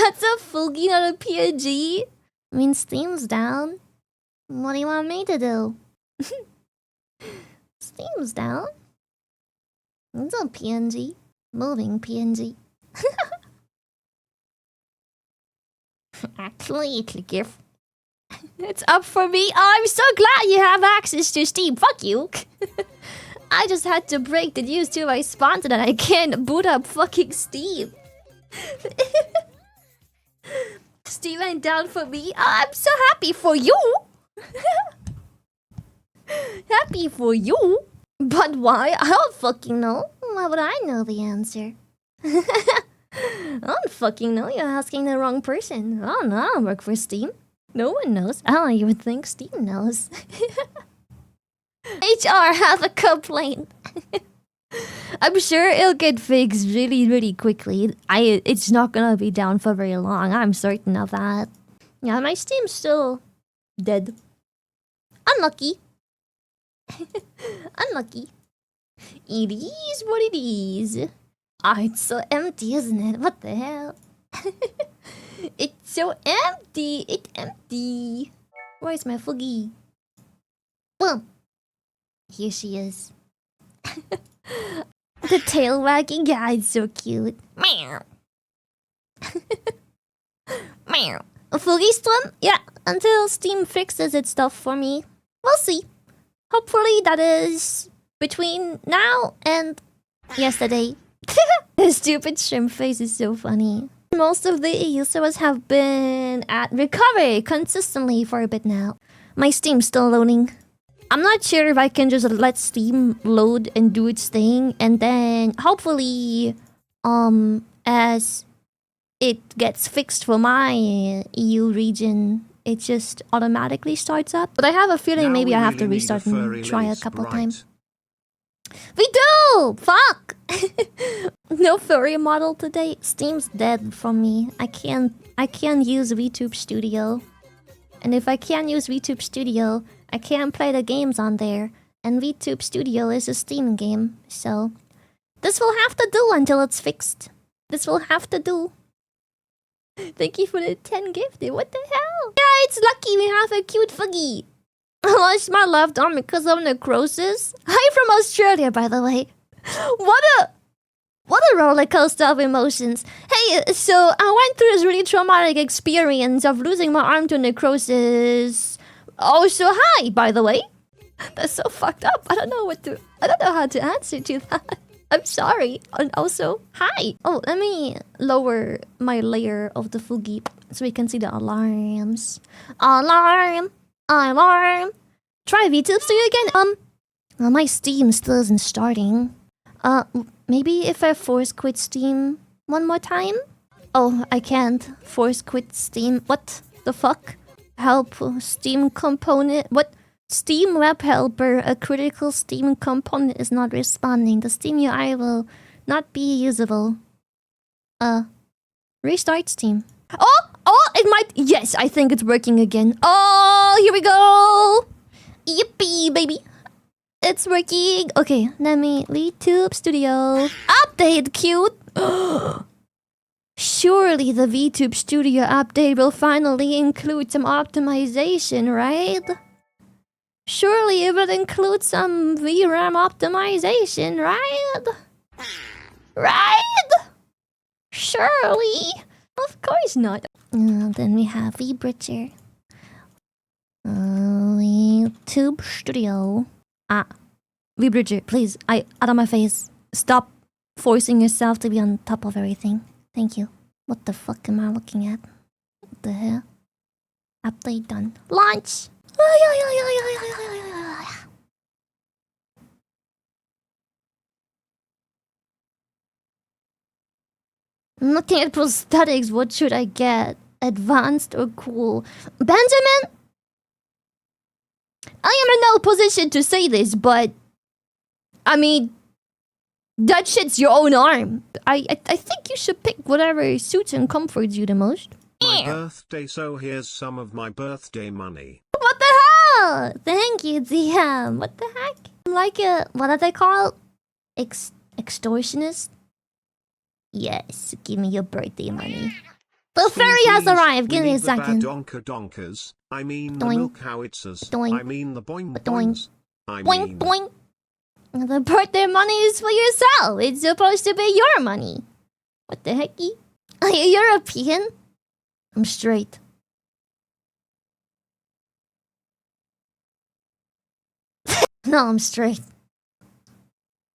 That's a Fugi, not a PNG. I mean, Steam's down. What do you want me to do? Steam's down. It's a PNG. Moving PNG. Actually, it's a gift. It's up for me. Oh, I'm so glad you have access to Steam. Fuck you. I just had to break the news to my sponsor that I can't boot up fucking Steam. Steam ain't down for me. Oh, I'm so happy for you. Happy for you. But why? I don't fucking know. Why would I know the answer? I don't fucking know. You're asking the wrong person. I don't know. I don't work for Steam. No one knows. I don't even think Steam knows. HR have a complaint. I'm sure it'll get fixed really, really quickly. It's not gonna be down for very long. I'm certain of that. Yeah, my Steam's still dead. Unlucky. Unlucky. It is what it is. Ah, it's so empty, isn't it? What the hell? It's so empty. It's empty. Where's my Fugi? Boom. Here she is. The tail wagging guy is so cute. Meow. Meow. Fugi Storm? Yeah, until Steam fixes its stuff for me. We'll see. Hopefully that is between now and yesterday. The stupid shrimp face is so funny. Most of the users have been at recovery consistently for a bit now. My Steam's still loading. I'm not sure if I can just let Steam load and do its thing, and then hopefully, as it gets fixed for my EU region, it just automatically starts up. But I have a feeling now maybe I have to restart and try a couple times. We do! Fuck! No furry model today. Steam's dead for me. I can't use VTube Studio. And if I can't use VTube Studio, I can't play the games on there. And VTube Studio is a Steam game, so this will have to do until it's fixed. This will have to do. Thank you for the 10 gifted. What the hell? Yeah, it's lucky we have a cute Fugi. I lost my left arm because of necrosis. I'm from Australia, by the way. What a roller coaster of emotions. Hey, so I went through this really traumatic experience of losing my arm to necrosis. Oh, so hi, by the way. That's so fucked up. I don't know how to answer to that. I'm sorry. And also, hi. Oh, let me lower my layer of the Fugi so we can see the alarms. Alarm. Alarm. Try VTube Studio again. My Steam still isn't starting. Maybe if I force quit Steam one more time? Oh, I can't force quit Steam. What the fuck? Help Steam component. What? Steam web helper, a critical Steam component is not responding. The Steam UI will not be usable. Restart Steam. Oh, it might. Yes, I think it's working again. Oh, here we go. Yippee, baby. It's working. Okay, let me VTube Studio. Update, cute. Surely the VTube Studio update will finally include some optimization, right? Surely it will include some VRAM optimization, right? Right? Surely. Of course not. Then we have VBridger. VTube Studio. VBridger, please. Out of my face. Stop forcing yourself to be on top of everything. Thank you. What the fuck am I looking at? What the hell? Update done. Launch! I'm looking at prosthetics. What should I get? Advanced or cool? Benjamin? I am in no position to say this, but I mean, that shit's your own arm. I think you should pick whatever suits and comforts you the most. My birthday, so here's some of my birthday money. What the hell? Thank you, DM. What the heck? I'm like a, what are they called? Extortionist? Yes, give me your birthday money. The furry has arrived. Give me a second. Donkers. I mean the Doink. milk howitzers. Doink. I mean the boing Doink. boings. I Boink, mean... boink. The birthday money is for yourself. It's supposed to be your money. What the hecky? Are you European? I'm straight. No, I'm straight.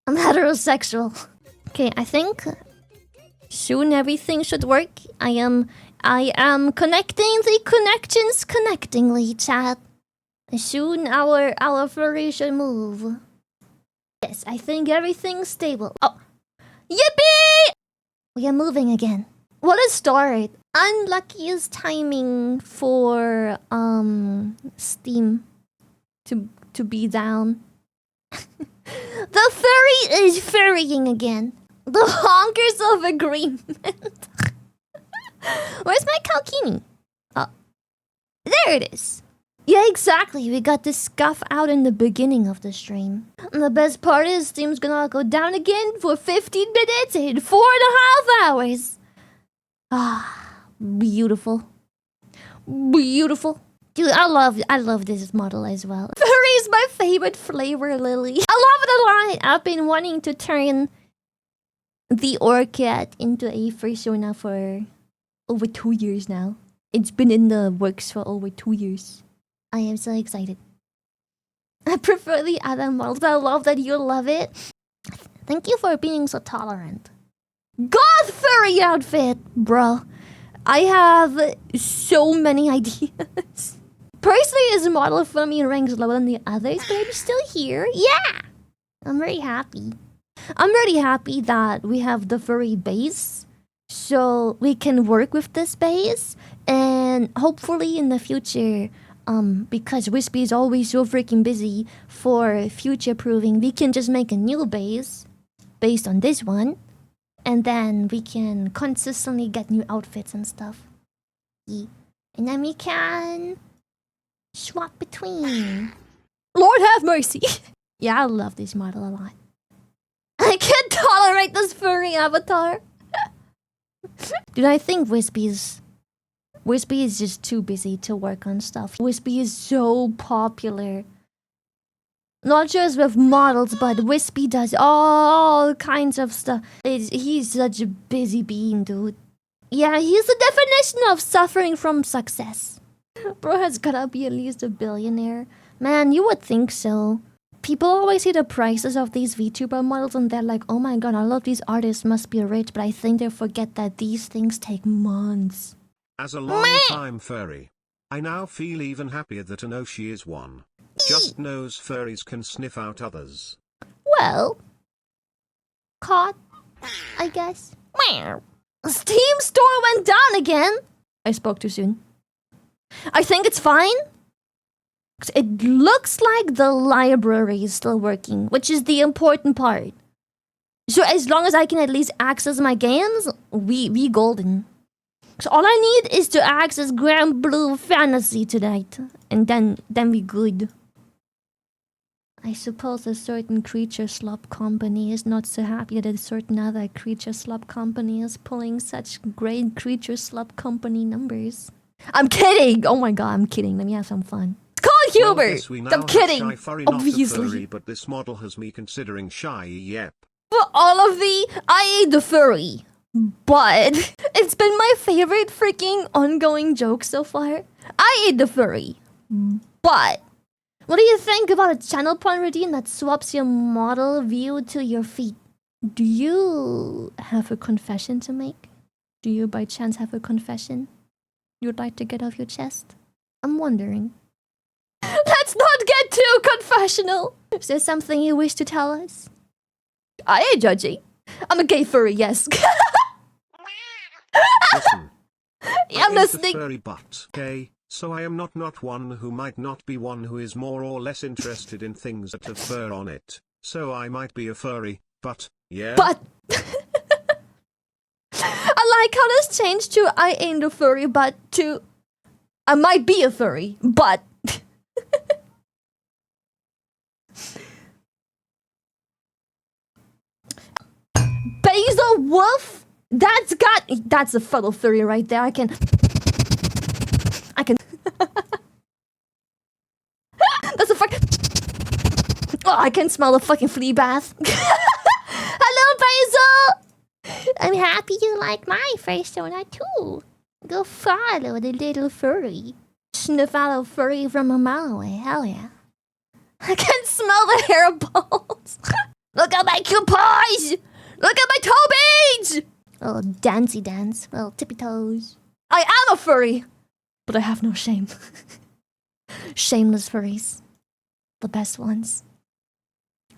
I'm heterosexual. Okay, I think soon everything should work. I am connecting the connections connectingly, chat. Soon our furry should move. Yes, I think everything's stable. Oh, yippee! We are moving again. What a start! Unluckiest timing for Steam to be down. The furry is furrying again. The honkers of agreement. Where's my Kalkini? Oh, there it is. Yeah, exactly. We got this scuff out in the beginning of the stream. And the best part is Steam's gonna go down again for 15 minutes in 4.5 hours. Ah, beautiful. Beautiful. Dude, I love this model as well. Furry is my favorite flavor, Lily. I love it a lot. I've been wanting to turn the Orcat into a persona for over 2 years now. It's been in the works for over 2 years. I am so excited. I prefer the other models. I love that you love it. Thank you for being so tolerant. Goth furry outfit, bro. I have so many ideas. Personally, this model for me ranks lower than the others, but I'm still here. Yeah! I'm very happy. I'm really happy that we have the furry base, so we can work with this base, and hopefully in the future, because Wispy is always so freaking busy for future-proofing, we can just make a new base based on this one, and then we can consistently get new outfits and stuff. Yeah. And then we can swap between. Lord have mercy! Yeah, I love this model a lot. I can't tolerate this furry avatar. Dude, I think Wispy is just too busy to work on stuff. Wispy is so popular. Not just with models, but Wispy does all kinds of stuff. He's such a busy being, dude. Yeah, he's the definition of suffering from success. Bro has gotta be at least a billionaire. Man, you would think so. People always see the prices of these VTuber models and they're like, oh my god, all of these artists must be rich, but I think they forget that these things take months. As a long-time furry, I now feel even happier that Anoshi is one. Just knows furries can sniff out others. Well, caught, I guess. Steam store went down again. I spoke too soon. I think it's fine. It looks like the library is still working, which is the important part. So as long as I can at least access my games, we golden. So all I need is to access Granblue Fantasy tonight, and then we good. I suppose a certain creature slop company is not so happy that a certain other creature slop company is pulling such great creature slop company numbers. I'm kidding! Oh my god, I'm kidding. Let me have some fun. It's called Hubert! I'm kidding! Furry, obviously. Furry, but this model has me considering shy, yep. For all of I ate the furry. But it's been my favorite freaking ongoing joke so far. I ate the furry. But what do you think about a channel point routine that swaps your model view to your feet? Do you have a confession to make? Do you by chance have a confession you'd like to get off your chest? I'm wondering. Let's not get too confessional. Is there something you wish to tell us? I ain't judging. I'm a gay furry, yes. Listen. Yeah, I'm listening. Furry but gay, so I am not one who might not be one who is more or less interested in things that have fur on it. So I might be a furry, but yeah. But I like how this changed to I ain't a furry, but to I might be a furry, but Basil Wolf That's a funnel furry right there. I can. That's a fuck. Oh, I can smell the fucking flea bath. Hello, Basil. I'm happy you like my persona too. Go follow the little furry. Sniff out a furry from a mile away. Hell yeah. I can smell the hairballs. Look at my cute paws. Look at my toe beads. Oh, dancey dance. Oh, tippy toes. I am a furry, but I have no shame. Shameless furries. The best ones.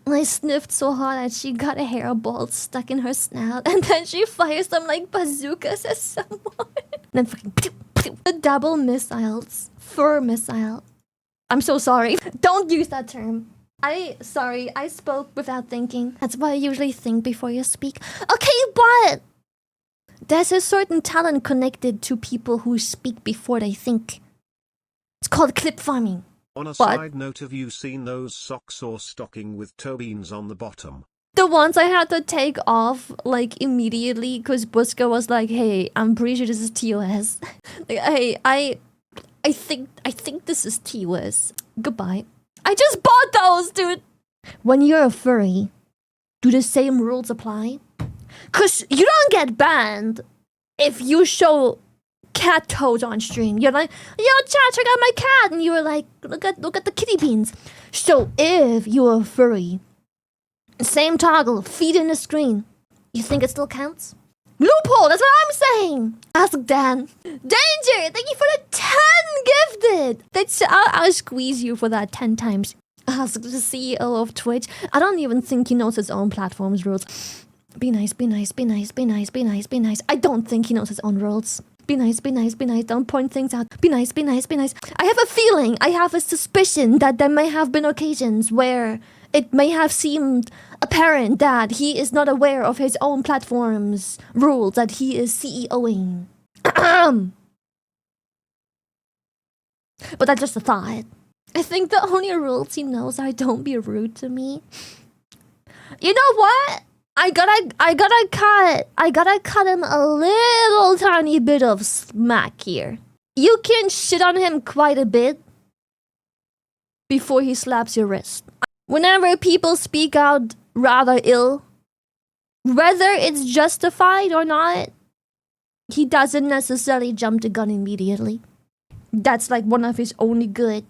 I sniffed so hard that she got a hairball stuck in her snout, and then she fires them like bazookas at someone. Then fucking pew, pew. The double missiles. Fur missile. I'm so sorry. Don't use that term. Sorry, I spoke without thinking. That's why I usually think before you speak. Okay, but there's a certain talent connected to people who speak before they think. It's called clip farming. On a side note, have you seen those socks or stocking with toe beans on the bottom? The ones I had to take off, like, immediately, because Buska was like, hey, I'm pretty sure this is TOS. Like, hey, I think this is TOS. Goodbye. I just bought those, dude! When you're a furry, do the same rules apply? Because you don't get banned if you show cat toes on stream. You're like, yo, chat, check out my cat. And you were like, look at the kitty beans. So if you're a furry, same toggle, feet in the screen, you think it still counts? Loophole, that's what I'm saying. Ask Dan. Danger, thank you for the 10 gifted. I'll squeeze you for that 10 times. Ask the CEO of Twitch. I don't even think he knows his own platform's rules. Be nice, be nice, be nice, be nice, be nice, be nice. I don't think he knows his own rules. Be nice, be nice, be nice. Don't point things out. Be nice, be nice, be nice. I have a feeling, I have a suspicion that there may have been occasions where it may have seemed apparent that he is not aware of his own platform's rules that he is CEOing. But that's just a thought. I think the only rules he knows are don't be rude to me. You know what? I gotta cut him a little tiny bit of smack here. You can shit on him quite a bit before he slaps your wrist. Whenever people speak out rather ill, whether it's justified or not, he doesn't necessarily jump the gun immediately. That's like one of his only good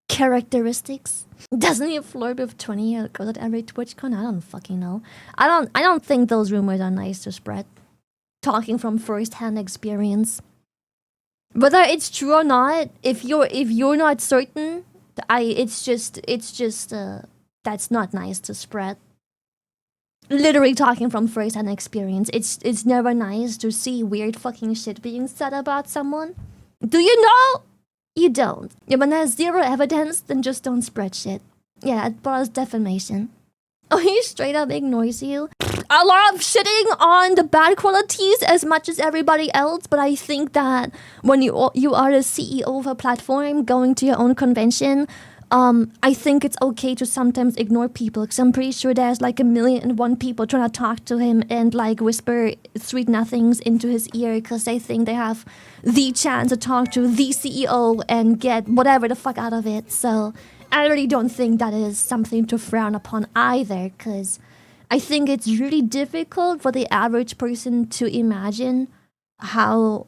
characteristics. Doesn't he flirt with 20-year-old girls at every TwitchCon? I don't fucking know. I don't think those rumors are nice to spread. Talking from first-hand experience. Whether it's true or not, if you're not certain, it's just that's not nice to spread. Literally talking from first-hand experience, it's never nice to see weird fucking shit being said about someone. Do you know? You don't. Yeah, when there's zero evidence, then just don't spread shit. Yeah, it brought defamation. Oh, he straight up ignores you. I love shitting on the bad qualities as much as everybody else, but I think that when you are the CEO of a platform going to your own convention, I think it's okay to sometimes ignore people, because I'm pretty sure there's like 1,000,001 people trying to talk to him and like whisper sweet nothings into his ear because they think they have the chance to talk to the CEO and get whatever the fuck out of it. So I really don't think that is something to frown upon either, because I think it's really difficult for the average person to imagine how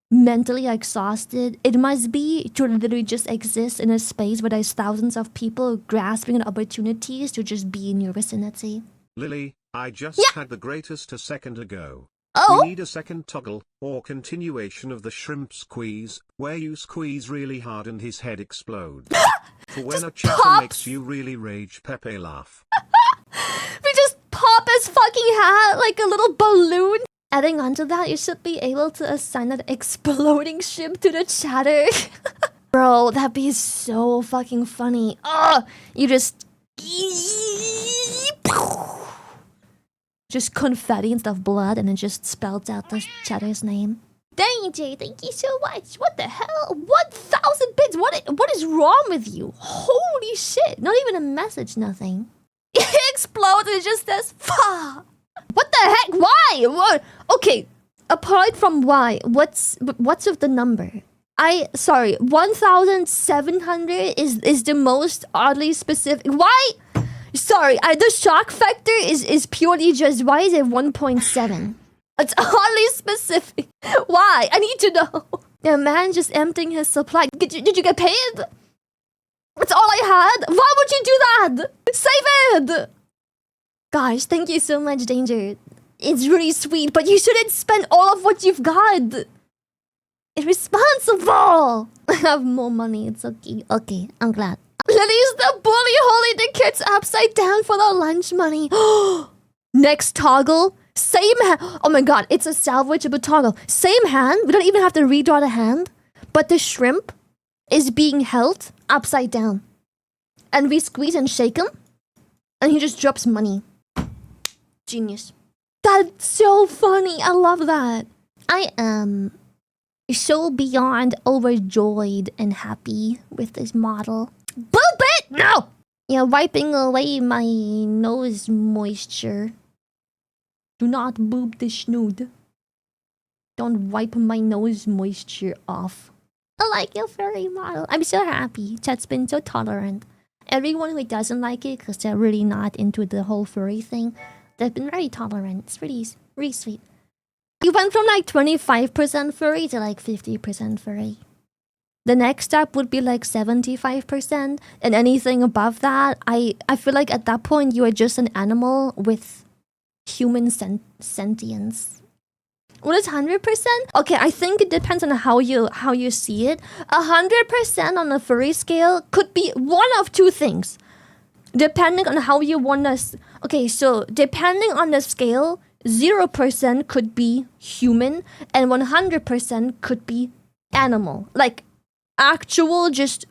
mentally exhausted it must be to literally just exist in a space where there's thousands of people grasping at opportunities to just be in your vicinity. Lily, I just had the greatest a second ago. Oh? We need a second toggle, or continuation of the shrimp squeeze, where you squeeze really hard and his head explodes. For when a chatter makes you really rage Pepe laugh. We just pop his fucking hat like a little balloon. Adding on to that, you should be able to assign that exploding ship to the chatter. Bro, that'd be so fucking funny. You just confetti instead of blood, and it just spells out the chatter's name. Danger, thank you so much. What the hell? 1,000 bits? What is wrong with you? Holy shit. Not even a message, nothing. It explodes and it just says, "Fa." What the heck? Why? What? Okay, apart from why, what's with the number? 1,700 is the most oddly specific. Why? Sorry, the shock factor is purely just, why is it 1.7? It's oddly specific. Why? I need to know. Yeah, man just emptying his supply. Did you get paid? That's all I had. Why would you do that? Save it. Gosh, thank you so much, Danger. It's really sweet, but you shouldn't spend all of what you've got. Irresponsible. I have more money. It's okay. Okay, I'm glad. Lily's the bully holding the kids upside down for their lunch money. Next toggle. Same hand. Oh my god, it's a salvageable toggle. Same hand. We don't even have to redraw the hand. But the shrimp is being held upside down. And we squeeze and shake him. And he just drops money. Genius. That's so funny. I love that. I am so beyond overjoyed and happy with this model. Boop it! No! Yeah, wiping away my nose moisture. Do not boop the snood. Don't wipe my nose moisture off. I like your furry model. I'm so happy. Chat's been so tolerant. Everyone who doesn't like it because they're really not into the whole furry thing, they've been very tolerant. It's really sweet. You went from like 25% furry to like 50% furry. The next step would be like 75%, and anything above that, I feel like at that point you are just an animal with human sentience. What is 100%? Okay, I think it depends on how you see it. 100% on the furry scale could be one of two things, depending on how you want us. Okay, so depending on the scale, 0% could be human, and 100% could be animal. Like actual, just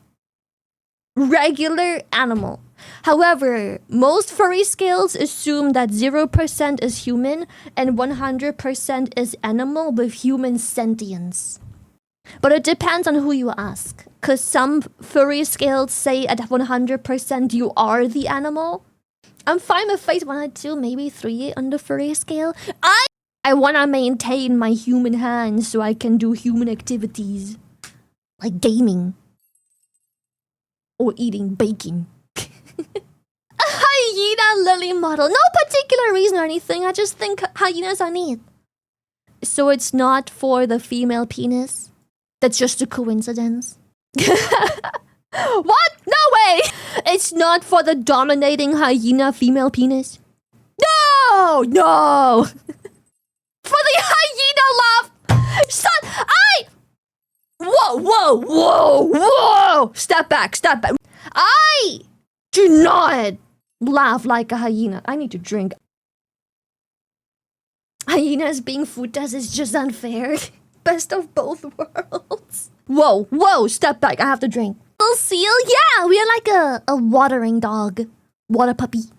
regular animal. However, most furry scales assume that 0% is human and 100% is animal with human sentience. But it depends on who you ask, because some furry scales say at 100% you are the animal. I'm fine with phase 1 or 2, maybe 3 on the furry scale. I want to maintain my human hands so I can do human activities. Like gaming. Or eating bacon. A Hyena Lily model. No particular reason or anything. I just think hyenas are neat. So it's not for the female penis? That's just a coincidence. What? No way! It's not for the dominating hyena female penis? No! No! For the hyena love! Whoa! Step back. I do not laugh like a hyena. I need to drink. Hyenas being food-test is just unfair. Best of both worlds. Whoa, step back. I have to drink. Little seal? Yeah, we are like a watering dog. Water puppy.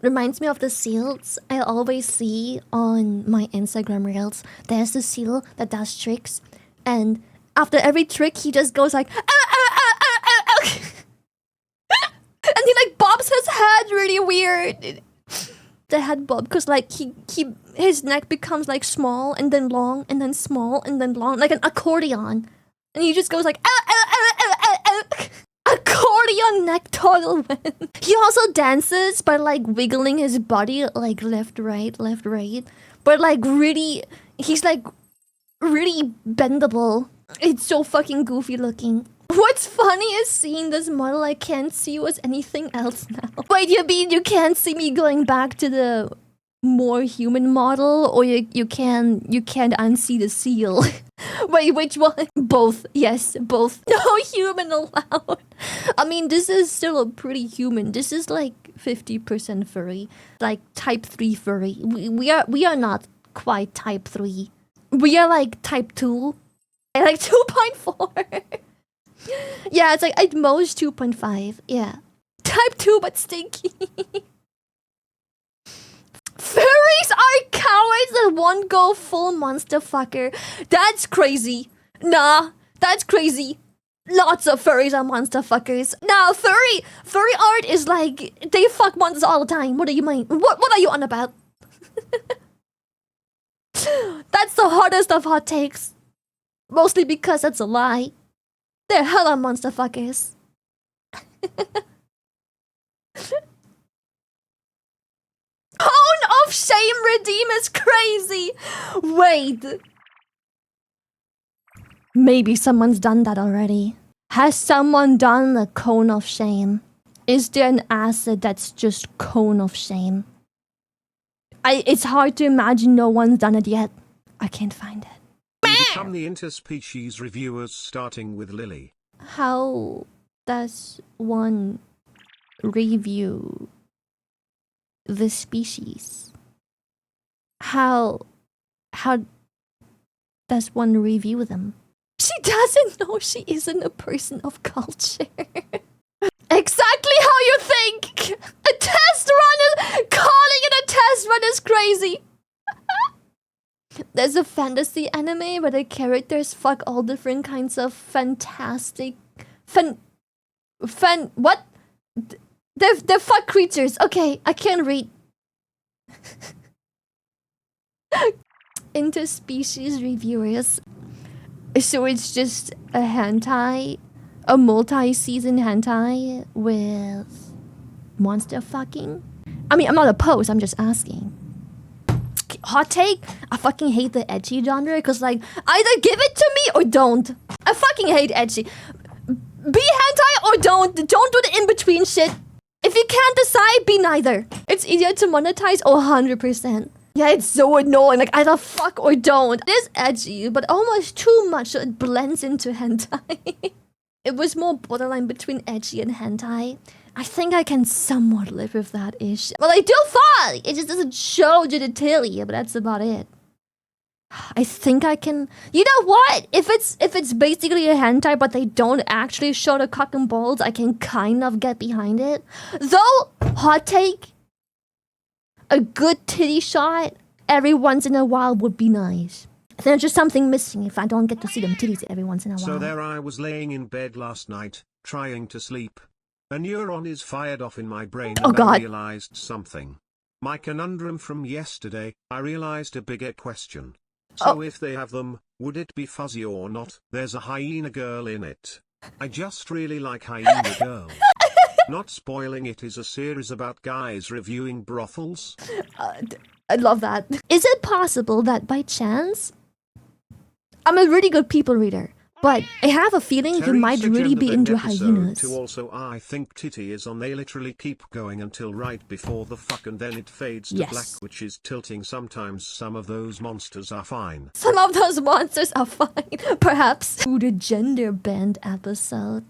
Reminds me of the seals I always see on my Instagram reels. There's the seal that does tricks, and after every trick, he just goes like, and he like bobs his head really weird. The head bob, because like his neck becomes like small and then long and then small and then long, like an accordion, and he just goes like accordion neck toggle. He also dances by like wiggling his body like left right, but like really, he's like really bendable. It's so fucking goofy looking. What's funny is seeing this model I can't see you as anything else now. Wait, you mean you can't see me going back to the more human model, or you can't unsee the seal? Wait, which one? Both. Yes, both. No human allowed. I mean, this is still a pretty human. This is like 50% furry, like type 3 furry. We are not quite type 3. We are like type 2. Like 2.4. Yeah, it's like at most 2.5. Yeah. Type 2 but stinky. Furries are cowards that won't go full monster fucker. That's crazy. Nah, that's crazy. Lots of furries are monster fuckers. Nah, furry art is like they fuck monsters all the time. What do you mean? What are you on about? That's the hardest of hot takes. Mostly because that's a lie. They're hella monster fuckers. Cone of Shame redeem is crazy. Wait. Maybe someone's done that already. Has someone done the Cone of Shame? Is there an asset that's just Cone of Shame? It's hard to imagine no one's done it yet. I can't find it. We become the interspecies reviewers starting with Lily. How does one review the species? How does one review them? She doesn't know she isn't a person of culture. Exactly how you think! A test run is... Calling it a test run is crazy! There's a fantasy anime where the characters fuck all different kinds of fantastic... What? They're fuck creatures. Okay, I can't read. Interspecies reviewers. So it's just a hentai, a multi-season hentai with monster fucking? I mean, I'm not opposed, I'm just asking. Hot take? I fucking hate the edgy genre because, like, either give it to me or don't. I fucking hate edgy. Be hentai or don't. Don't do the in-between shit. If you can't decide, be neither. It's easier to monetize 100%. Yeah, it's so annoying. Like, either fuck or don't. It is edgy, but almost too much so it blends into hentai. It was more borderline between edgy and hentai. I think I can somewhat live with that ish. Well, I do fine. It just doesn't show genitalia, but that's about it. I think I can... You know what? If it's basically a hentai, but they don't actually show the cock and balls, I can kind of get behind it. Though, hot take, a good titty shot every once in a while would be nice. There's just something missing if I don't get to see them titties every once in a while. So there I was laying in bed last night, trying to sleep. A neuron is fired off in my brain and I realized something. My conundrum from yesterday, I realized a bigger question. So if they have them, would it be fuzzy or not? There's a hyena girl in it. I just really like hyena girl. Not spoiling, it is a series about guys reviewing brothels. I love that. Is it possible that by chance... I'm a really good people reader, but I have a feeling you might really be into hyenas. Also, I think titty is on. They literally keep going until right before the fuck and then it fades to black, which is tilting. Sometimes some of those monsters are fine. Some of those monsters are fine. Perhaps. Ooh, the gender bend episode.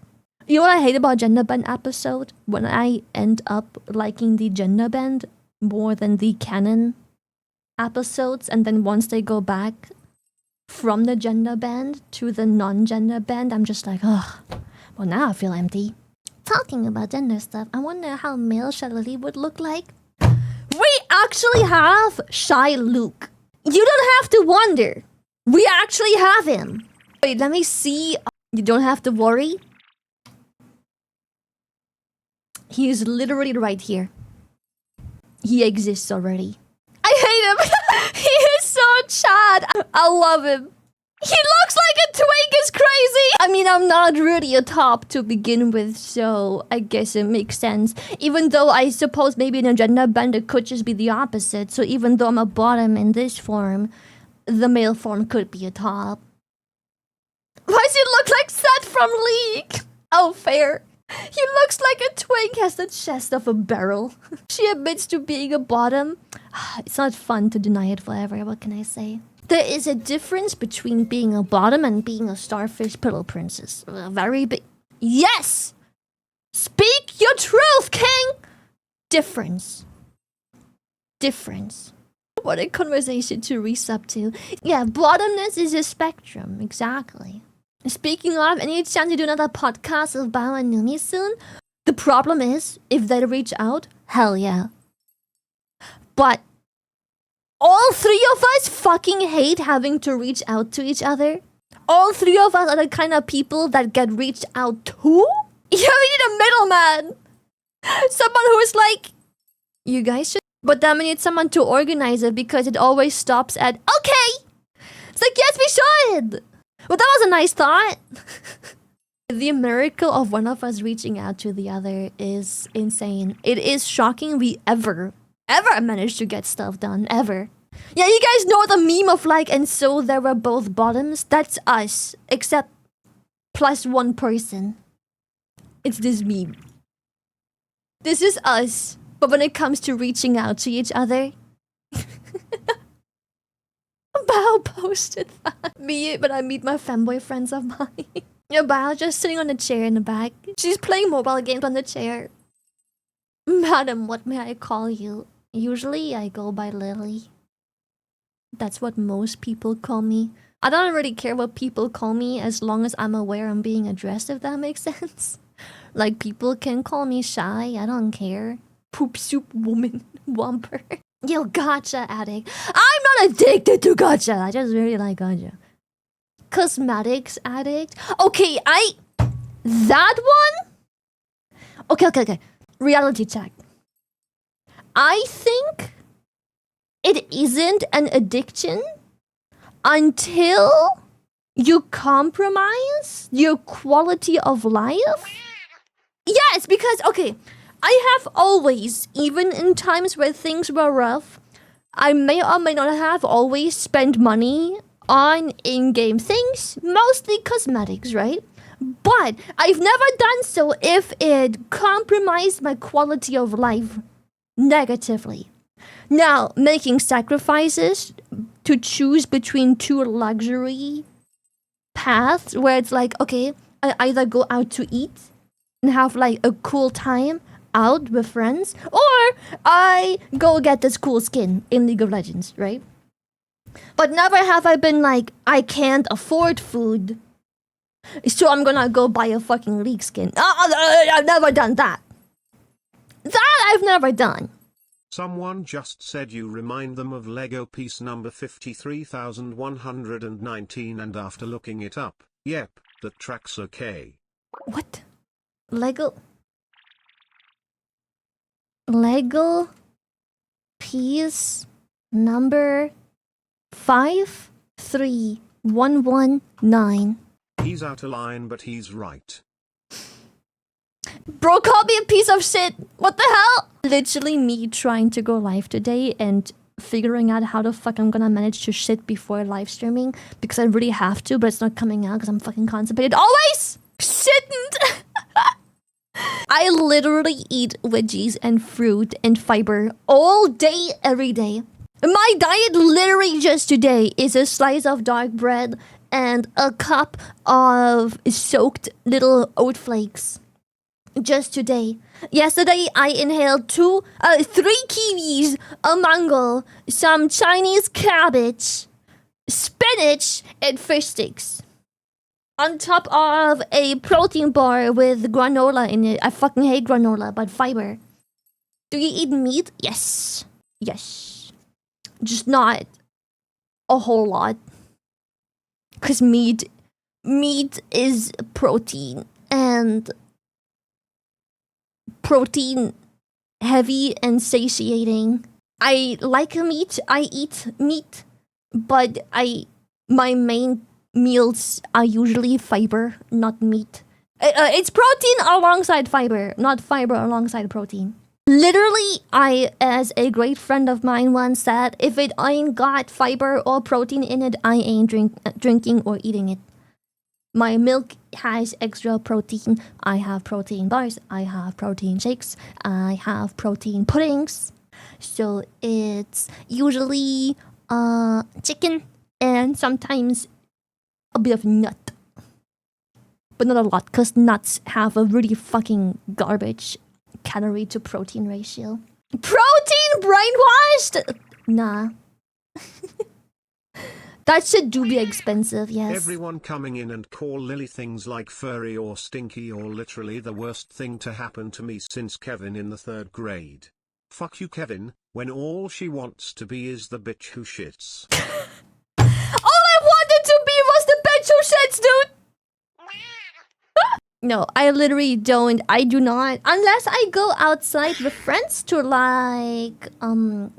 You know what I hate about gender bend episode? When I end up liking the gender bend more than the canon episodes, and then once they go back from the gender band to the non-gender band, I'm just like, ugh. Well, now I feel empty. Talking about gender stuff, I wonder how male Shylily would look like. We actually have Luke. You don't have to wonder. We actually have him. Wait, let me see. You don't have to worry. He is literally right here. He exists already. I hate him. He is so Chad. I love him. He looks like a twink is crazy. I mean, I'm not really a top to begin with, so I guess it makes sense. Even though I suppose maybe in a gender bend it could just be the opposite. So even though I'm a bottom in this form, the male form could be a top. Why does he look like Seth from League? Oh, fair. He looks like a twink, has the chest of a barrel. She admits to being a bottom. It's not fun to deny it forever, what can I say? There is a difference between being a bottom and being a starfish pillow princess. Very big. Yes! Speak your truth, king! Difference. Difference. What a conversation to resub to. Yeah, bottomness is a spectrum, exactly. Speaking of, any chance to do another podcast of Bao and Numi soon? The problem is, if they reach out, hell yeah. But all three of us fucking hate having to reach out to each other. All three of us are the kind of people that get reached out to. Yeah, we need a middleman. Someone who is like, you guys should But then we need someone to organize it because it always stops at, okay! It's like, yes, we should! Well, that was a nice thought. The miracle of one of us reaching out to the other is insane. It is shocking we ever managed to get stuff done, ever. Yeah, you guys know the meme of like, and so there were both bottoms? That's us, except plus one person. It's this meme. This is us, but when it comes to reaching out to each other... Bao posted that. But I meet my femboy friends of mine. Yeah, Bao just sitting on a chair in the back. She's playing mobile games on the chair. Madam, what may I call you? Usually I go by Lily. That's what most people call me. I don't really care what people call me as long as I'm aware I'm being addressed, if that makes sense. Like, people can call me shy, I don't care. Poop soup woman, whomper. Yo, Gacha addict. I'm not addicted to Gacha. I just really like Gacha. Cosmetics addict. Okay, that one? Okay. Reality check. I think it isn't an addiction until you compromise your quality of life. Yes, because, okay, I have always, even in times where things were rough, I may or may not have always spent money on in-game things, mostly cosmetics, right? But I've never done so if it compromised my quality of life negatively. Now, making sacrifices to choose between two luxury paths where it's like, okay, I either go out to eat and have like a cool time out with friends, or I go get this cool skin in League of Legends, right? But never have I been like, I can't afford food, so I'm gonna go buy a fucking League skin. I've never done that. That I've never done. Someone just said you remind them of Lego piece number 53,119, and after looking it up, yep, that track's okay. What? Lego piece number 53119. He's out of line, but he's right. Bro called me a piece of shit. What the hell? Literally me trying to go live today and figuring out how the fuck I'm gonna manage to shit before live streaming, because I really have to, but it's not coming out because I'm fucking constipated. Always shitting. I literally eat veggies and fruit and fiber all day, every day. My diet literally just today is a slice of dark bread and a cup of soaked little oat flakes. Just today. Yesterday I inhaled 3 kiwis, a mango, some Chinese cabbage, spinach, and fish sticks. On top of a protein bar with granola in it. I fucking hate granola, but fiber. Do you eat meat? Yes. Yes. Just not a whole lot. Because meat is protein. And protein heavy and satiating. I like meat. I eat meat. But my main meals are usually fiber, not meat. It's protein alongside fiber, not fiber alongside protein. Literally, as a great friend of mine once said, if it ain't got fiber or protein in it, I ain't drinking or eating it. My milk has extra protein. I have protein bars. I have protein shakes. I have protein puddings. So it's usually chicken and sometimes a bit of nut. But not a lot, because nuts have a really fucking garbage calorie to protein ratio. Protein brainwashed? Nah. That shit do be expensive, yes. Everyone coming in and call Lily things like furry or stinky or literally the worst thing to happen to me since Kevin in the 3rd grade. Fuck you, Kevin, when all she wants to be is the bitch who shits. All I wanted to be was the bitch who shits, dude! No, I literally don't. I do not. Unless I go outside with friends to like, unless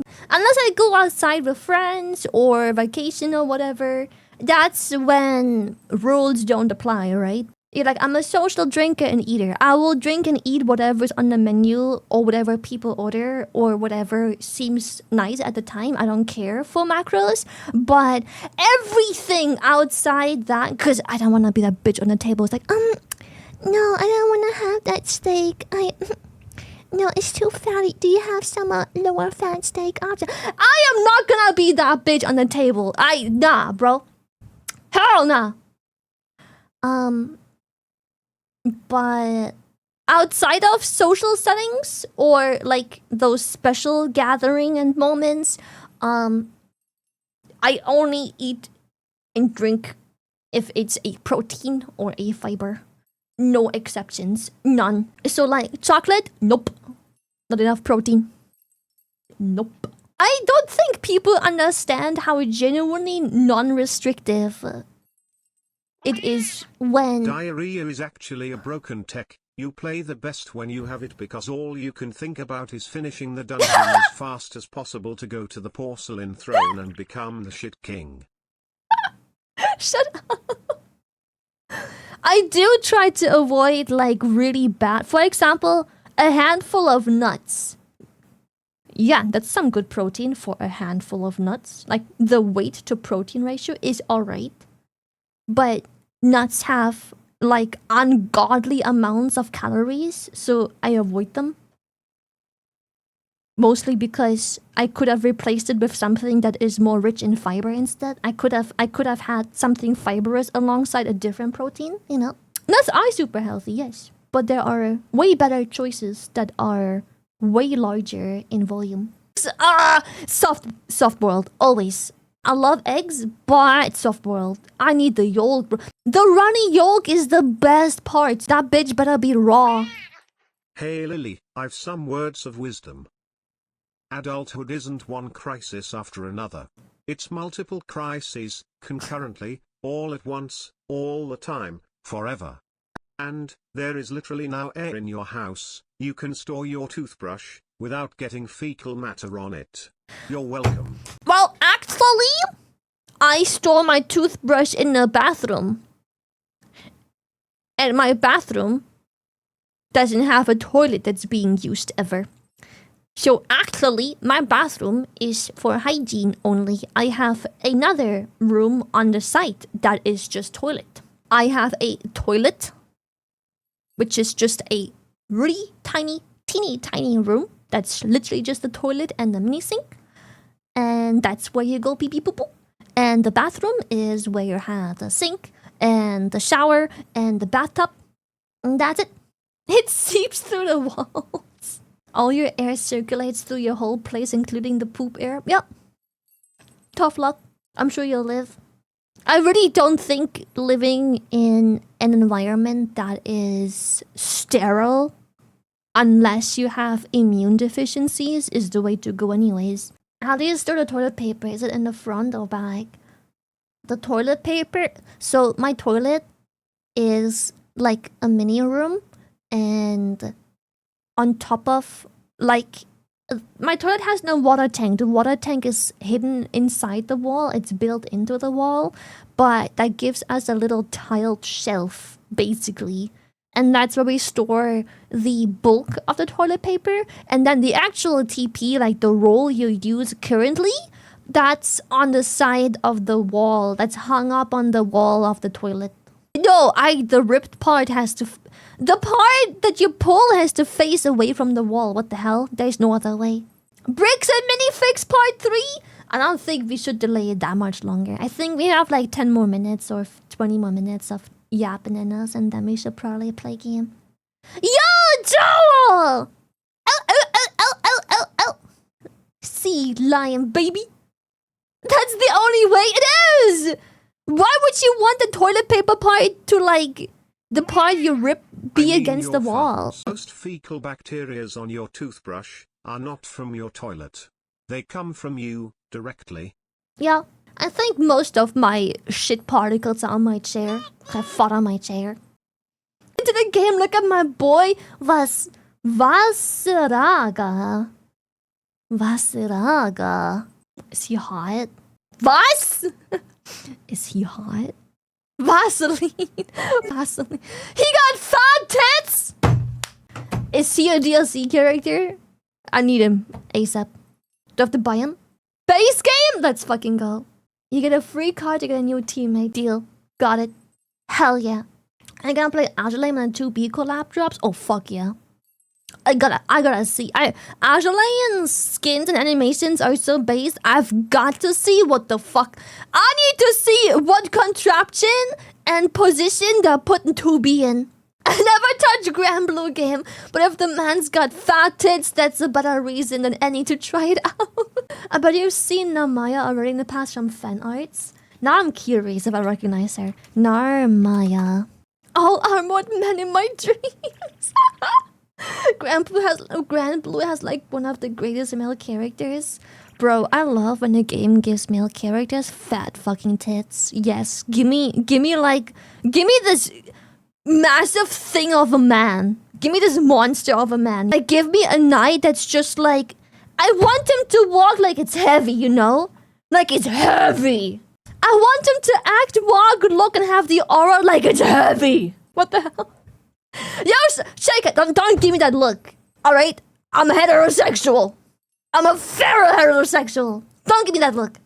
I go outside with friends or vacation or whatever, that's when rules don't apply, right? You're like, I'm a social drinker and eater. I will drink and eat whatever's on the menu or whatever people order or whatever seems nice at the time. I don't care for macros. But everything outside that, because I don't want to be that bitch on the table. It's like, no, I don't want to have that steak. No, it's too fatty. Do you have some lower fat steak option? I am not gonna be that bitch on the table. Nah, bro. Hell nah. But outside of social settings or like those special gathering and moments, I only eat and drink if it's a protein or a fiber. No exceptions. None. So like chocolate? Nope. Not enough protein. Nope. I don't think people understand how genuinely non-restrictive it is when... Diarrhea is actually a broken tech. You play the best when you have it because all you can think about is finishing the dungeon as fast as possible to go to the porcelain throne and become the shit king. Shut up. I do try to avoid like really bad. For example, a handful of nuts. Yeah, that's some good protein for a handful of nuts. Like the weight to protein ratio is alright. But nuts have like ungodly amounts of calories, so I avoid them. Mostly because I could have replaced it with something that is more rich in fiber instead. I could have had something fibrous alongside a different protein, you know. Nuts are super healthy, yes. But there are way better choices that are way larger in volume. Soft boiled, always. I love eggs, but soft boiled. I need the yolk. The runny yolk is the best part. That bitch better be raw. Hey Lily, I've some words of wisdom. Adulthood isn't one crisis after another. It's multiple crises, concurrently, all at once, all the time, forever. And, there is literally now air in your house. You can store your toothbrush, without getting fecal matter on it. You're welcome. Well, actually, I store my toothbrush in the bathroom. And my bathroom doesn't have a toilet that's being used ever. So actually, my bathroom is for hygiene only. I have another room on the side that is just toilet. I have a toilet, which is just a really tiny, teeny tiny room. That's literally just the toilet and the mini sink. And that's where you go pee pee poo poo. And the bathroom is where you have the sink and the shower and the bathtub. And that's it. It seeps through the walls. All your air circulates through your whole place, including the poop air. Yep. Tough luck. I'm sure you'll live. I really don't think living in an environment that is sterile, unless you have immune deficiencies, is the way to go anyways. How do you store the toilet paper? Is it in the front or back? The toilet paper? So my toilet is like a mini room, and on top of, like, my toilet has no water tank. The water tank is hidden inside the wall. It's built into the wall, but that gives us a little tiled shelf, basically. And that's where we store the bulk of the toilet paper. And then the actual TP, like the roll you use currently, that's on the side of the wall. That's hung up on the wall of the toilet. No, the ripped part has to... The part that you pull has to face away from the wall. What the hell? There's no other way. Bricks and minifix part 3? I don't think we should delay it that much longer. I think we have like 10 more minutes or 20 more minutes of yapping in us, and then we should probably play game. Yo, Joel! Oh. Sea lion, baby. That's the only way it is! Why would you want the toilet paper part to, like, the part you rip be against the wall? Most fecal bacterias on your toothbrush are not from your toilet. They come from you, directly. Yeah, I think most of my shit particles are on my chair. I fought on my chair. into the game. Look at my boy Vaseraga. Vaseraga. Is he hot? Is he hot? Vaseline. Vaseline. He got fat tits! Is he a DLC character? I need him ASAP. Do I have to buy him? Base game? Let's fucking go. You get a free card to get a new teammate. Deal. Got it. Hell yeah. I gonna play Azulane when 2B collab drops? Oh fuck yeah. I gotta see. Azulane's skins and animations are so based. I've got to see what the fuck. I need to see what contraption and position they're putting 2B in. I never touched Granblue game, but if the man's got fat tits, that's a better reason than any to try it out. I bet you've seen Namaya already in the past from fan arts. Now I'm curious if I recognize her. Narmaya. All armored men in my dreams. Granblue has like one of the greatest male characters. Bro, I love when a game gives male characters fat fucking tits. Yes, give me this massive thing of a man. Give me this monster of a man. Like, give me a knight that's just like... I want him to walk like it's heavy, you know? Like it's heavy. I want him to act, walk, look, and have the aura like it's heavy. What the hell? Yo, shake it. Don't give me that look. Alright? I'm heterosexual. I'm a feral heterosexual. Don't give me that look.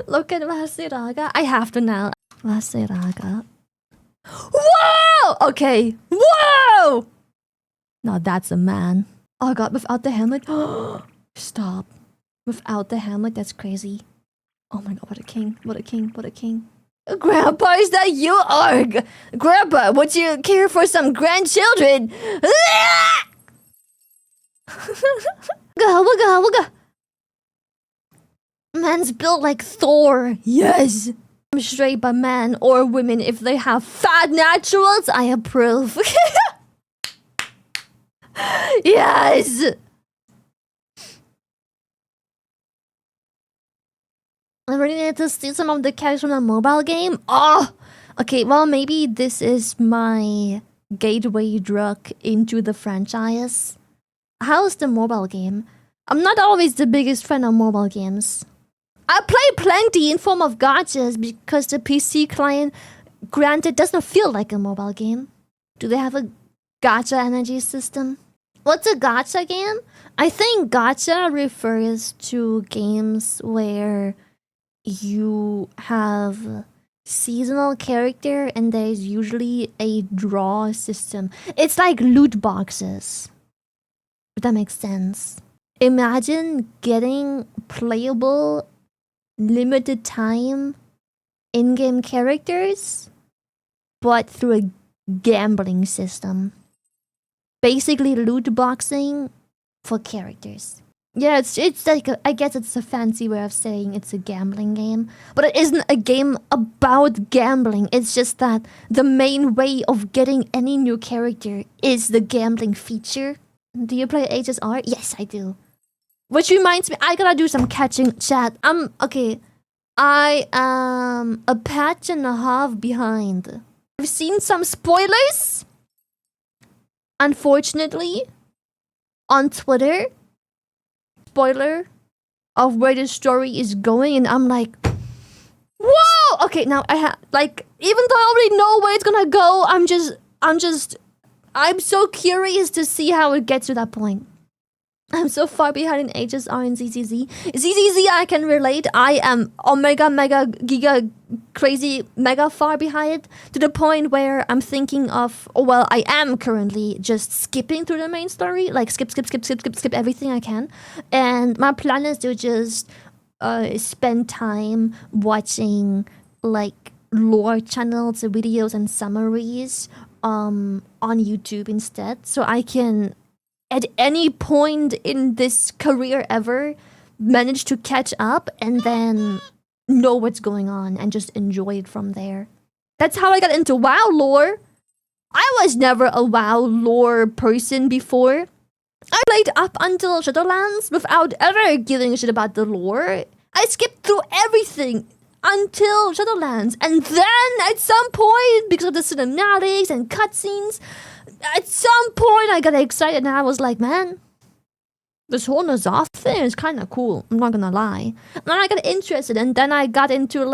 Look at Vaseraga. I have to now. Vaseraga. Whoa! Okay. Whoa! Now that's a man. Oh god, without the helmet. Stop. Without the helmet, that's crazy. Oh my god, what a king. What a king. What a king. Grandpa, is that you? Arg! Grandpa, would you care for some grandchildren? Wugga. Man's built like Thor. Yes. I'm straight by men or women if they have fat naturals. I approve. Yes. I really need to see some of the characters from the mobile game. Oh, okay. Well, maybe this is my gateway drug into the franchise. How's the mobile game? I'm not always the biggest fan of mobile games. I play plenty in form of gachas because the PC client, granted, doesn't feel like a mobile game. Do they have a gacha energy system? What's a gacha game? I think gacha refers to games where you have seasonal character and there's usually a draw system. It's like loot boxes. If that makes sense. Imagine getting playable limited time in-game characters, but through a gambling system. Basically loot boxing for characters. Yeah, it's like I guess it's a fancy way of saying it's a gambling game, but it isn't a game about gambling. It's just that the main way of getting any new character is the gambling feature. Do you play HSR? Yes, I do. Which reminds me, I gotta do some catching chat. Okay. I am a patch and a half behind. I've seen some spoilers, unfortunately, on Twitter. Spoiler of where the story is going, and I'm like, whoa! Okay, now I have, like, even though I already know where it's gonna go, I'm so curious to see how it gets to that point. I'm so far behind in HSR and ZZZ. ZZZ, I can relate. I am omega, mega, giga, crazy, mega far behind to the point where I'm thinking of, oh, well, I am currently just skipping through the main story. Like, skip everything I can. And my plan is to just spend time watching, like, lore channels, videos, and summaries on YouTube instead. So I can, at any point in this career ever, manage to catch up and then know what's going on and just enjoy it from there. That's how I got into WoW lore. I was never a WoW lore person before. I played up until Shadowlands without ever giving a shit about the lore. I skipped through everything. until Shadowlands. And then at some point, because of the cinematics and cutscenes, at some point I got excited and I was like, man, this whole N'Zoth thing is kind of cool. I'm not gonna lie. And then I got interested, and then I got into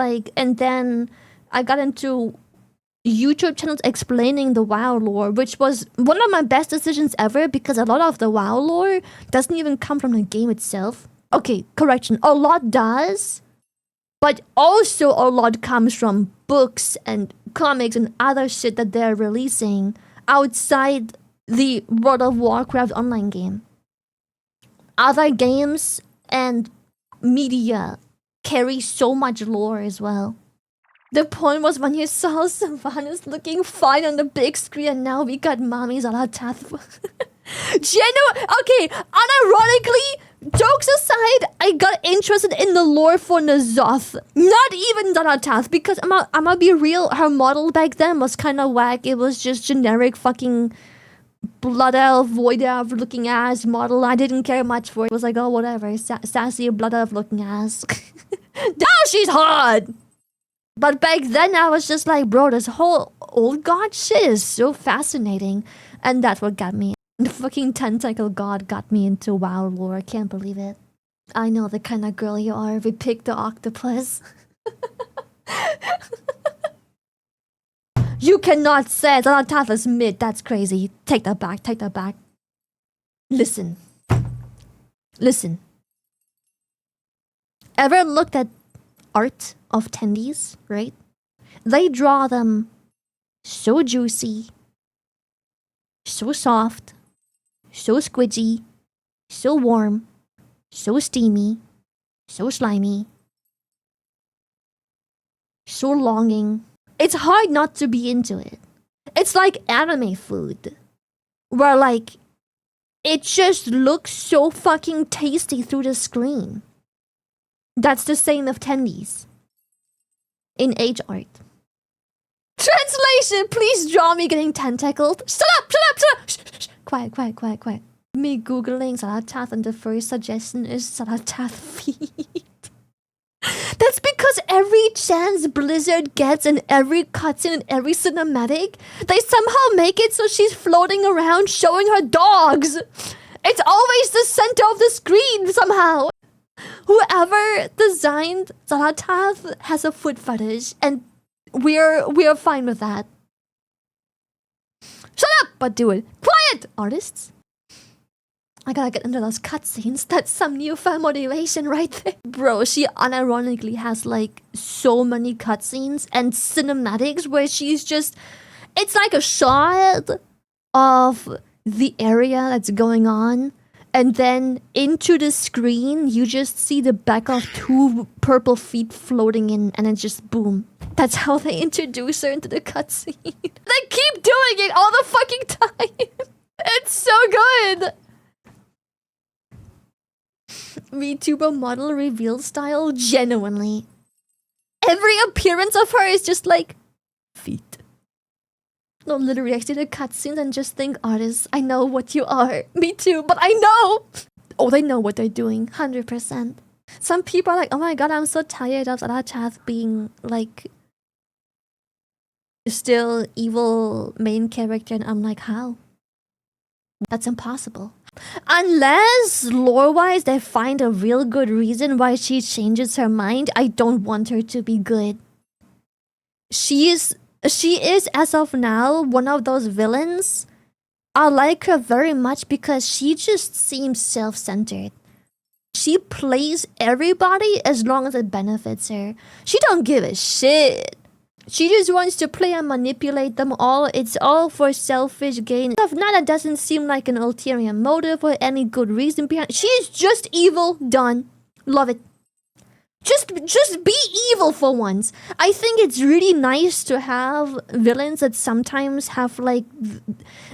YouTube channels explaining the WoW lore, which was one of my best decisions ever because a lot of the WoW lore doesn't even come from the game itself. Okay, correction, a lot does, but also a lot comes from books and comics and other shit that they're releasing outside the World of Warcraft online game. Other games and media carry so much lore as well. The point was when you saw Sylvanas looking fine on the big screen, and now we got Mommy Xal'atath. Okay, unironically, jokes aside, I got interested in the lore for N'Zoth. Not even Xal'atath, because I'm gonna be real, her model back then was kind of whack. It was just generic fucking blood elf, void elf looking ass model. I didn't care much for it. It was like, oh, whatever, sassy blood elf looking ass. Now she's hot! But back then, I was just like, bro, this whole old god shit is so fascinating. And that's what got me. The fucking tentacle god got me into WoW lore. I can't believe it. I know the kind of girl you are. We picked the octopus. You cannot say Xal'atath is mid. That's crazy. Take that back. Take that back. Listen. Listen. Ever looked at art of tendies, right? They draw them so juicy, so soft, so squidgy, so warm, so steamy, so slimy, so longing. It's hard not to be into it. It's like anime food, where like, it just looks so fucking tasty through the screen. That's the same of tendies. In age art. Translation! Please draw me getting tentacled. Shut up! Shut up! Shut up! Shh, shh, shh. Quiet, quiet, quiet, quiet. Me googling Xal'atath and the first suggestion is Xal'atath feet. That's because every chance Blizzard gets in every cutscene and every cinematic, they somehow make it so she's floating around showing her dogs. It's always the center of the screen somehow. Whoever designed Xal'atath has a foot fetish, and we're fine with that. Shut up, but do it. Quiet, artists. I gotta get into those cutscenes. That's some newfound motivation right there. Bro, she unironically has like so many cutscenes and cinematics where she's just... It's like a shot of the area that's going on. And then into the screen, you just see the back of two purple feet floating in, and then just boom. That's how they introduce her into the cutscene. They keep doing it all the fucking time. It's so good. VTuber model reveal style, genuinely. Every appearance of her is just like feet. No, literally, I see the cutscenes and just think, artists, I know what you are. Me too, but I know! Oh, they know what they're doing, 100%. Some people are like, oh my god, I'm so tired of Xal'atath being, like, still evil main character, and I'm like, how? That's impossible. Unless, lore-wise, they find a real good reason why she changes her mind, I don't want her to be good. She is, as of now, one of those villains. I like her very much because she just seems self-centered. She plays everybody as long as it benefits her. She don't give a shit. She just wants to play and manipulate them all. It's all for selfish gain. If not, that doesn't seem like an ulterior motive or any good reason behind. She's just evil, done. Love it. Just be evil for once. I think it's really nice to have villains that sometimes have like,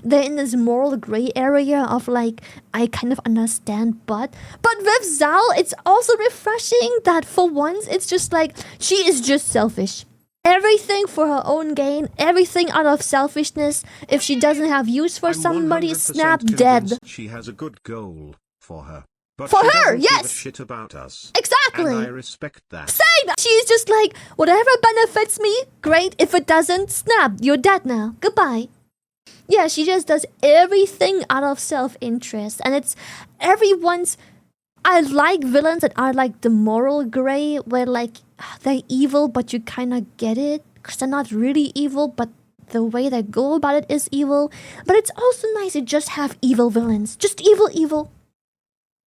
they're in this moral gray area of like, I kind of understand, but with Zal, it's also refreshing that for once, it's just like, she is just selfish. Everything for her own gain, everything out of selfishness. If she doesn't have use for somebody, snap dead. She has a good goal for her. But for she her, doesn't yes! give a shit about us. Exactly! Exactly. And I respect that. Same! She's just like, whatever benefits me, great. If it doesn't, snap. You're dead now. Goodbye. Yeah, she just does everything out of self-interest. And it's everyone's... I like villains that are like the moral gray, where like they're evil, but you kind of get it. Because they're not really evil, but the way they go about it is evil. But it's also nice to just have evil villains. Just evil.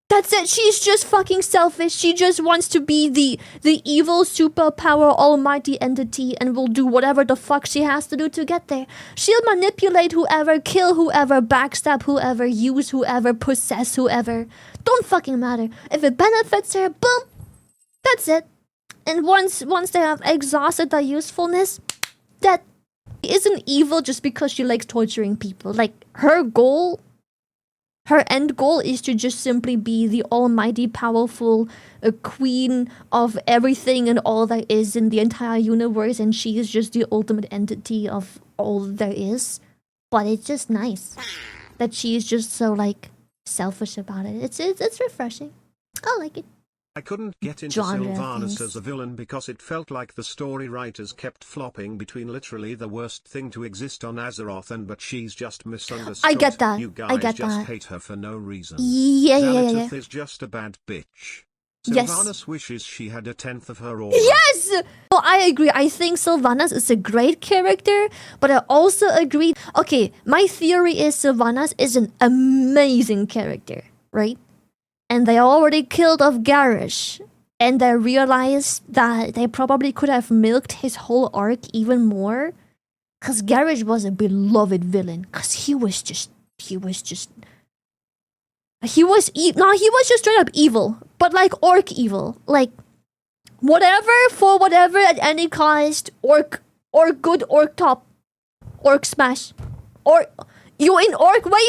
That's it. She's just fucking selfish. She just wants to be the evil superpower almighty entity and will do whatever the fuck she has to do to get there. She'll manipulate whoever, kill whoever, backstab whoever, use whoever, possess whoever. Don't fucking matter. If it benefits her, boom. That's it. And once they have exhausted their usefulness, that isn't evil just because she likes torturing people. Like, her end goal is to just simply be the almighty, powerful queen of everything and all there is in the entire universe, and she is just the ultimate entity of all there is. But it's just nice that she is just so, like, selfish about it. It's refreshing. I like it. I couldn't get into Sylvanas as a villain because it felt like the story writers kept flopping between literally the worst thing to exist on Azeroth and but she's just misunderstood. I get that. You guys I get just that. hate her for no reason. Yeah. Xal'atath is just a bad bitch. Yes. Sylvanas wishes she had a tenth of her aura. Yes! Well, I agree. I think Sylvanas is a great character, but I also agree... Okay, my theory is Sylvanas is an amazing character, right? And they already killed off Garrosh. And they realized that they probably could have milked his whole arc even more. Because Garrosh was a beloved villain. Because he was just straight up evil. But like orc evil. Like, whatever, for whatever, at any cost. Orc good, orc top. Orc smash. Or, you in orc way?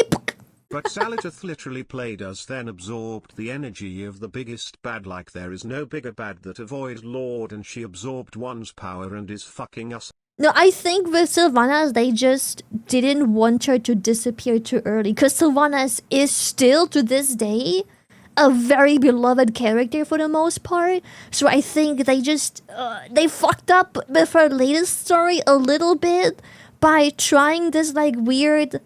But Xal'atath literally played us, then absorbed the energy of the biggest bad, like there is no bigger bad that a Void Lord, and she absorbed one's power and is fucking us. No, I think with Sylvanas, they just didn't want her to disappear too early. Because Sylvanas is still, to this day, a very beloved character for the most part. So I think they just, they fucked up with her latest story a little bit by trying this like weird...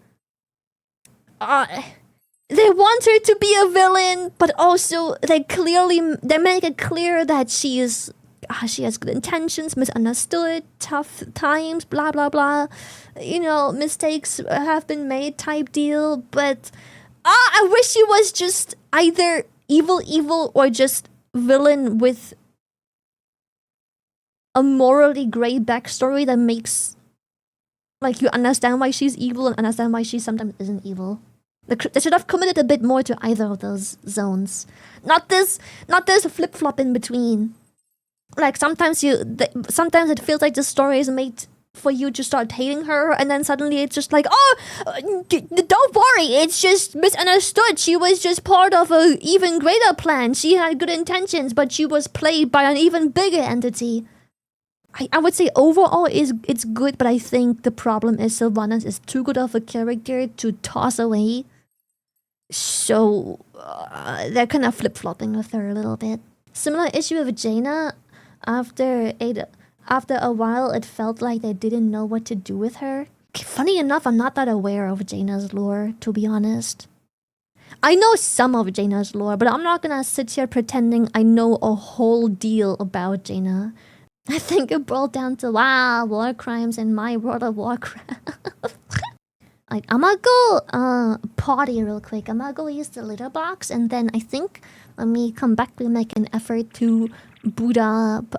they want her to be a villain, but also they make it clear that she has good intentions, misunderstood, tough times, blah blah blah. You know, mistakes have been made type deal. But I wish she was just either evil or just villain with a morally gray backstory that makes like you understand why she's evil and understand why she sometimes isn't evil. They should have committed a bit more to either of those zones. Not this flip-flop in between. Like sometimes it feels like the story is made for you to start hating her, and then suddenly it's just like, don't worry, it's just misunderstood. She was just part of an even greater plan. She had good intentions, but she was played by an even bigger entity. I would say overall it's good, but I think the problem is Sylvanas is too good of a character to toss away. So they're kind of flip-flopping with her a little bit. Similar issue with Jaina. After a while, it felt like they didn't know what to do with her. Funny enough, I'm not that aware of Jaina's lore, to be honest. I know some of Jaina's lore, but I'm not gonna sit here pretending I know a whole deal about Jaina. I think it boiled down to, war crimes in my World of Warcraft. Like, I'm gonna go potty real quick. I'm gonna go use the litter box, and then I think when we come back, we'll make an effort to boot up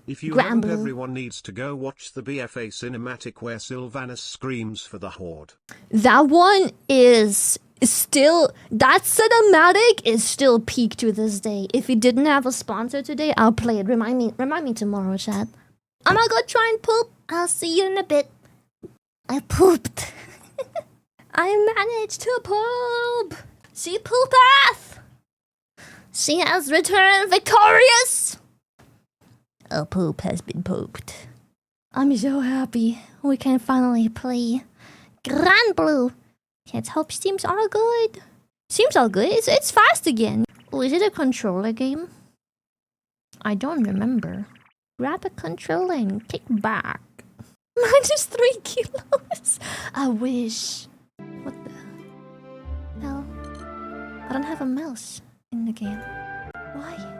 If you Granblue. haven't, everyone needs to go watch the BFA cinematic where Sylvanas screams for the Horde. That one is still... That cinematic is still peak to this day. If we didn't have a sponsor today, I'll play it. Remind me tomorrow, chat. I'm gonna go try and poop. I'll see you in a bit. I pooped. I managed to poop. She poopeth. She has returned victorious. A poop has been pooped. I'm so happy we can finally play Granblue. Let's hope Steam's all good. Seems all good. It's fast again. Oh, is it a controller game? I don't remember. Grab a controller and kick back. -3 kilos. I wish. What the hell? I don't have a mouse in the game. Why?